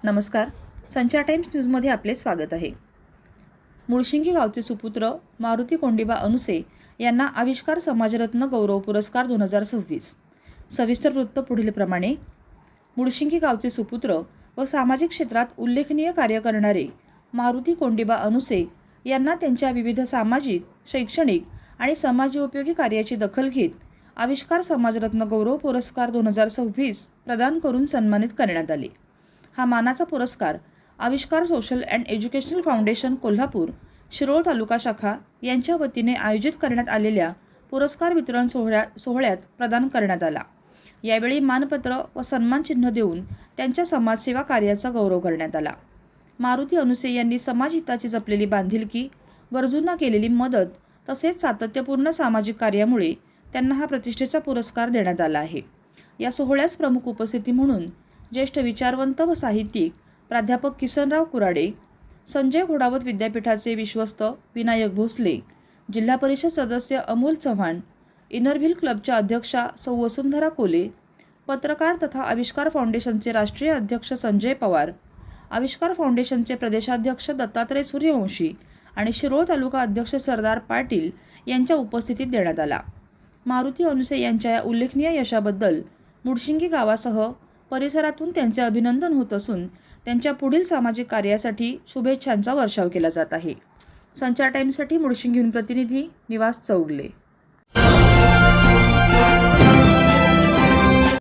नमस्कार. संचार टाइम्स न्यूजमध्ये आपले स्वागत आहे. मुळशिंगी गावचे सुपुत्र मारुती कोंडिबा अनुसे यांना आविष्कार समाजरत्न गौरव पुरस्कार 2026. सविस्तर वृत्त पुढीलप्रमाणे. मुळशिंगी गावचे सुपुत्र व सामाजिक क्षेत्रात उल्लेखनीय कार्य करणारे मारुती कोंडिबा अनुसे यांना त्यांच्या विविध सामाजिक, शैक्षणिक आणि समाजोपयोगी कार्याची दखल घेत आविष्कार समाजरत्न गौरव पुरस्कार 2026 प्रदान करून सन्मानित करण्यात आले. हा मानाचा पुरस्कार Avishkar social and educational foundation Kolhapur Shirol taluka शाखा यांच्या वतीने आयोजित करण्यात आलेल्या पुरस्कार वितरण सोहळ्यात प्रदान करण्यात आला. यावेळी मानपत्र व सन्मानचिन्ह देऊन त्यांच्या समाजसेवा कार्याचा गौरव करण्यात आला. मारुती अनुसे यांनी समाजहिताची जपलेली बांधिलकी, गरजूंना केलेली मदत तसेच सातत्यपूर्ण सामाजिक कार्यामुळे त्यांना हा प्रतिष्ठेचा पुरस्कार देण्यात आला आहे. या सोहळ्यास प्रमुख उपस्थिती म्हणून ज्येष्ठ विचारवंत व साहित्यिक प्राध्यापक किसनराव कुराडे, संजय घोडावत विद्यापीठाचे विश्वस्त विनायक भोसले, जिल्हा परिषद सदस्य अमोल चव्हाण, इनरव्हील क्लबच्या अध्यक्षा सौ वसुंधरा कोले, पत्रकार तथा आविष्कार फाउंडेशनचे राष्ट्रीय अध्यक्ष संजय पवार, आविष्कार फाउंडेशनचे प्रदेशाध्यक्ष दत्तात्रय सूर्यवंशी आणि शिरोळ तालुका अध्यक्ष सरदार पाटील यांच्या उपस्थितीत देण्यात आला. मारुती अनुसे यांच्या या उल्लेखनीय यशाबद्दल मुळशिंगी गावासह परिसरातून त्यांचे अभिनंदन होत असून त्यांच्या पुढील सामाजिक कार्यासाठी शुभेच्छांचा वर्षाव केला जात आहे. संचार टाइम्ससाठी मुळशिंगीहून प्रतिनिधी निवास चौगले.